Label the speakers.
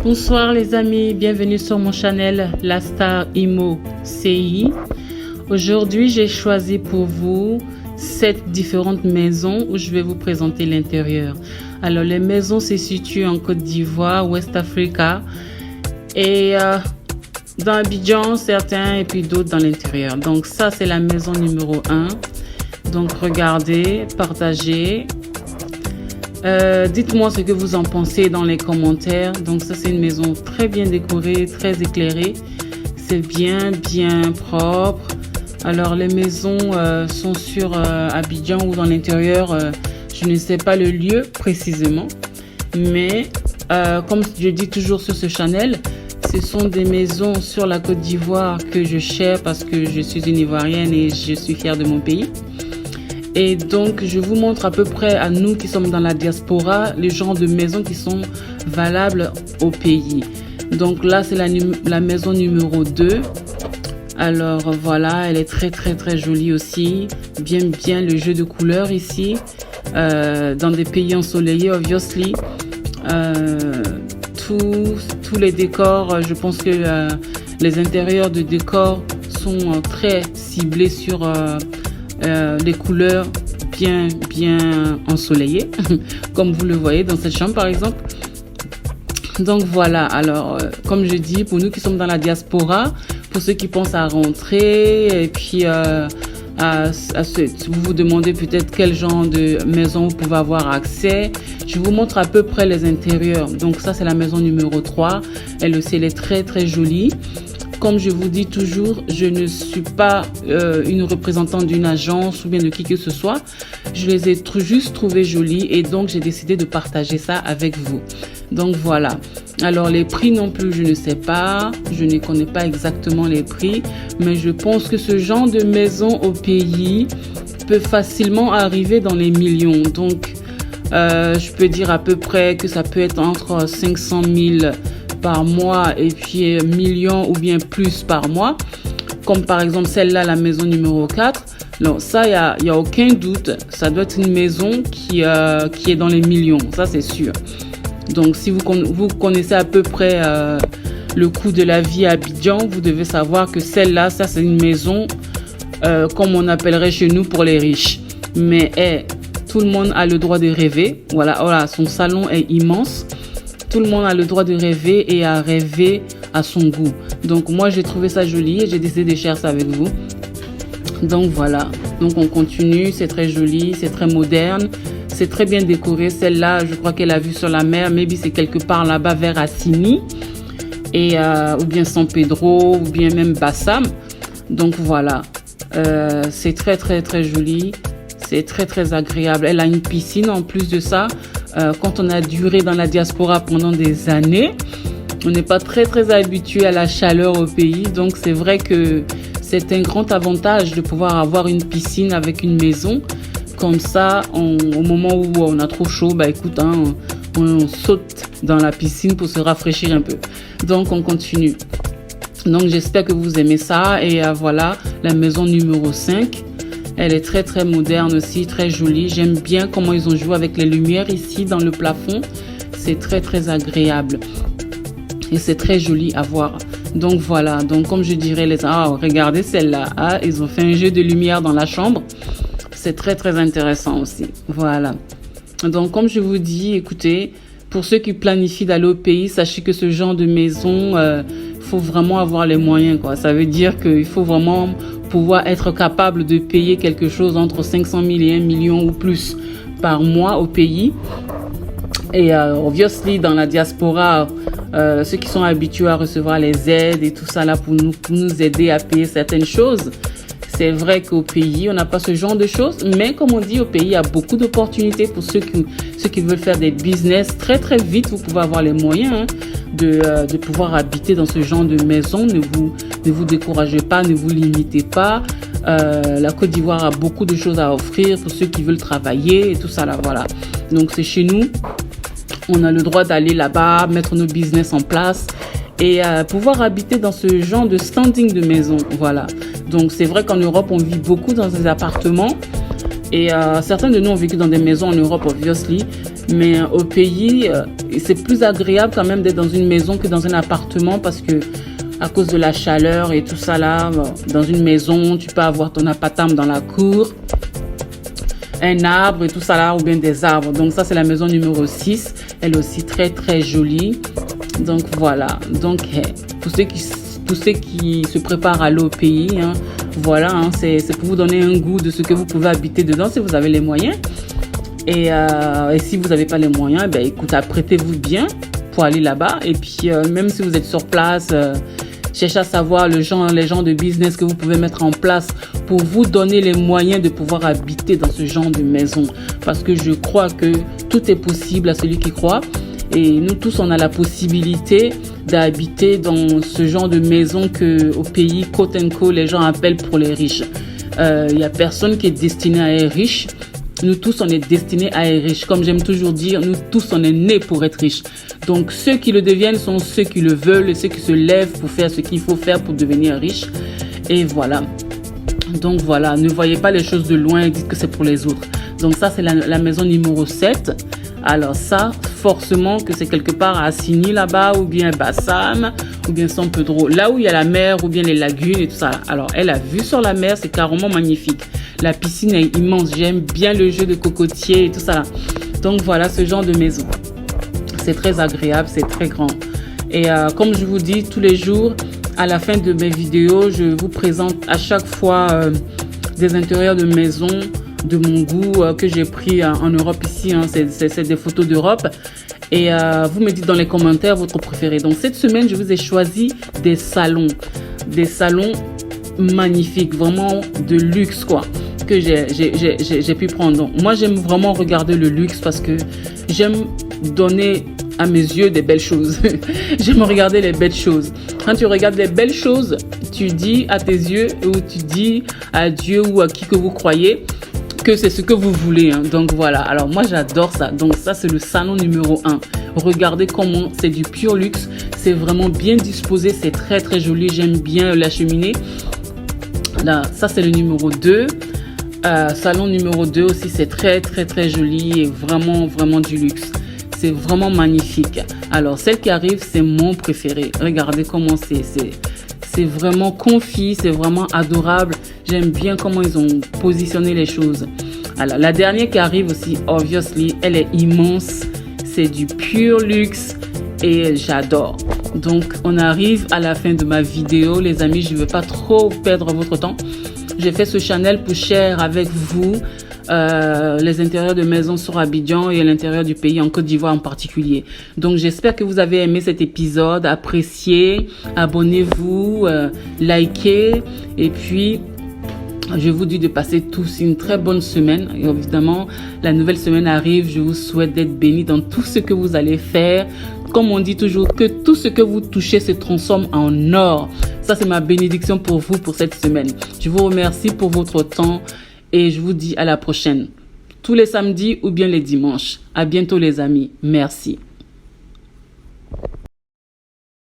Speaker 1: Bonsoir les amis, bienvenue sur mon channel La Star Imo CI. Aujourd'hui, j'ai choisi pour vous 7 différentes maisons où je vais vous présenter l'intérieur. Alors, les maisons se situent en Côte d'Ivoire, West Africa et dans Abidjan, certains et puis d'autres dans l'intérieur. Donc ça, c'est la maison numéro 1. Donc regardez, partagez. Dites-moi ce que vous en pensez dans les commentaires. Donc ça, c'est une maison très bien décorée, très éclairée. C'est bien propre. Alors les maisons sont sur Abidjan ou dans l'intérieur. Je ne sais pas le lieu précisément. Mais comme je dis toujours sur ce channel, ce sont des maisons sur la Côte d'Ivoire que je cherche parce que je suis une Ivoirienne et je suis fière de mon pays. Et donc, je vous montre à peu près à nous qui sommes dans la diaspora, les genres de maisons qui sont valables au pays. Donc là, c'est la maison numéro 2. Alors voilà, elle est très jolie aussi. Bien le jeu de couleurs ici. Dans des pays ensoleillés, obviously. Tous les décors, je pense que les intérieurs de décors sont très ciblés sur les couleurs bien ensoleillées comme vous le voyez dans cette chambre par exemple. Donc voilà, alors comme je dis, pour nous qui sommes dans la diaspora, pour ceux qui pensent à rentrer et puis vous vous demandez peut-être quel genre de maison vous pouvez avoir accès, je vous montre à peu près les intérieurs. Donc ça, c'est la maison numéro 3. Elle aussi, elle est très jolie. Comme je vous dis toujours, je ne suis pas une représentante d'une agence ou bien de qui que ce soit. Je les ai juste trouvées jolies et donc j'ai décidé de partager ça avec vous. Donc voilà. Alors les prix non plus, je ne sais pas. Je ne connais pas exactement les prix. Mais je pense que ce genre de maison au pays peut facilement arriver dans les millions. Donc je peux dire à peu près que ça peut être entre 500 000 par mois et puis millions ou bien plus par mois, comme par exemple celle-là, la maison numéro 4. Donc ça, il y a aucun doute, ça doit être une maison qui est dans les millions, ça c'est sûr. Donc si vous connaissez à peu près le coût de la vie à Abidjan, vous devez savoir que celle-là, ça c'est une maison comme on appellerait chez nous pour les riches. Mais tout le monde a le droit de rêver. Voilà, son salon est immense. Tout le monde a le droit de rêver et à rêver à son goût. Donc moi, j'ai trouvé ça joli et j'ai décidé de share ça avec vous. Donc voilà. Donc on continue. C'est très joli, c'est très moderne. C'est très bien décoré. Celle-là, je crois qu'elle a vue sur la mer. Maybe c'est quelque part là-bas vers Assini. Ou bien San Pedro, ou bien même Bassam. Donc voilà. C'est très joli. C'est très agréable. Elle a une piscine en plus de ça. Quand on a duré dans la diaspora pendant des années, on n'est pas très habitué à la chaleur au pays. Donc c'est vrai que c'est un grand avantage de pouvoir avoir une piscine avec une maison. Comme ça, au moment où on a trop chaud, écoute, on saute dans la piscine pour se rafraîchir un peu. Donc on continue. Donc j'espère que vous aimez ça. Et voilà, la maison numéro 5. Elle est très moderne aussi, très jolie. J'aime bien comment ils ont joué avec les lumières ici dans le plafond. C'est très agréable. Et c'est très joli à voir. Donc voilà. Donc comme je dirais, regardez celle-là. Ils ont fait un jeu de lumière dans la chambre. C'est très intéressant aussi. Voilà. Donc comme je vous dis, écoutez, pour ceux qui planifient d'aller au pays, sachez que ce genre de maison, faut vraiment avoir les moyens, quoi. Ça veut dire qu'il faut vraiment pouvoir être capable de payer quelque chose entre 500 000 et 1 million ou plus par mois au pays. Et obviously dans la diaspora, ceux qui sont habitués à recevoir les aides et tout ça là pour nous aider à payer certaines choses. C'est vrai qu'au pays, on n'a pas ce genre de choses, mais comme on dit, au pays, il y a beaucoup d'opportunités pour ceux qui veulent faire des business très vite. Vous pouvez avoir les moyens de pouvoir habiter dans ce genre de maison. Ne vous découragez pas, ne vous limitez pas. La Côte d'Ivoire a beaucoup de choses à offrir pour ceux qui veulent travailler et tout ça là, voilà. Donc c'est chez nous. On a le droit d'aller là-bas, mettre nos business en place et pouvoir habiter dans ce genre de standing de maison, voilà. Donc c'est vrai qu'en Europe, on vit beaucoup dans des appartements et certains de nous ont vécu dans des maisons en Europe, obviously. Mais au pays, c'est plus agréable quand même d'être dans une maison que dans un appartement parce que à cause de la chaleur et tout ça là, dans une maison, tu peux avoir ton appartement dans la cour, un arbre et tout ça là, ou bien des arbres. Donc ça, c'est la maison numéro 6. Elle est aussi très très jolie. Donc voilà. Donc pour ceux qui se préparent à aller au pays, hein, voilà, hein, c'est pour vous donner un goût de ce que vous pouvez habiter dedans si vous avez les moyens. Et si vous n'avez pas les moyens, ben, écoute, apprêtez-vous bien pour aller là-bas. Et puis, même si vous êtes sur place, cherchez à savoir les gens de business que vous pouvez mettre en place pour vous donner les moyens de pouvoir habiter dans ce genre de maison. Parce que je crois que tout est possible à celui qui croit. Et nous tous, on a la possibilité d'habiter dans ce genre de maison que au pays, quote unquote, les gens appellent pour les riches. Il n'y a personne qui est destiné à être riche. Nous tous, on est destinés à être riches. Comme j'aime toujours dire, nous tous, on est nés pour être riches. Donc, ceux qui le deviennent sont ceux qui le veulent et ceux qui se lèvent pour faire ce qu'il faut faire pour devenir riche. Et voilà. Donc, voilà. Ne voyez pas les choses de loin et dites que c'est pour les autres. Donc, ça, c'est la maison numéro 7. Alors, ça, forcément que c'est quelque part à Assigny là-bas, ou bien Bassam, ou bien San Pedro. Là où il y a la mer, ou bien les lagunes et tout ça. Alors, elle a vue sur la mer, c'est carrément magnifique. La piscine est immense. J'aime bien le jeu de cocotiers et tout ça. Donc, voilà ce genre de maison. C'est très agréable, c'est très grand. Et comme je vous dis, tous les jours, à la fin de mes vidéos, je vous présente à chaque fois des intérieurs de maison de mon goût que j'ai pris en Europe ici. Hein. C'est des photos d'Europe. Et vous me dites dans les commentaires votre préféré. Donc, cette semaine, je vous ai choisi des salons. Des salons magnifiques, vraiment de luxe, quoi, que j'ai pu prendre. Donc, moi, j'aime vraiment regarder le luxe parce que j'aime donner à mes yeux des belles choses. J'aime regarder les belles choses. Quand tu regardes les belles choses, tu dis à tes yeux ou tu dis à Dieu ou à qui que vous croyez que c'est ce que vous voulez. Hein. Donc voilà. Alors moi, j'adore ça. Donc ça, c'est le salon numéro 1. Regardez comment c'est du pur luxe. C'est vraiment bien disposé. C'est très très joli. J'aime bien la cheminée. Là, ça, c'est le numéro 2. Salon numéro 2 aussi, c'est très très très joli et vraiment vraiment du luxe. C'est vraiment magnifique. Alors, celle qui arrive, c'est mon préféré. Regardez comment c'est vraiment confit, c'est vraiment adorable. J'aime bien comment ils ont positionné les choses. Alors, la dernière qui arrive aussi, obviously, elle est immense. C'est du pur luxe et j'adore. Donc, on arrive à la fin de ma vidéo. Les amis, je ne veux pas trop perdre votre temps. J'ai fait ce channel pour share avec vous les intérieurs de maison sur Abidjan et l'intérieur du pays en Côte d'Ivoire en particulier. Donc j'espère que vous avez aimé cet épisode, appréciez, abonnez-vous, likez et puis je vous dis de passer tous une très bonne semaine. Et évidemment, la nouvelle semaine arrive. Je vous souhaite d'être bénis dans tout ce que vous allez faire. Comme on dit toujours, que tout ce que vous touchez se transforme en or. Ça, c'est ma bénédiction pour vous pour cette semaine. Je vous remercie pour votre temps et je vous dis à la prochaine. Tous les samedis ou bien les dimanches. À bientôt les amis. Merci.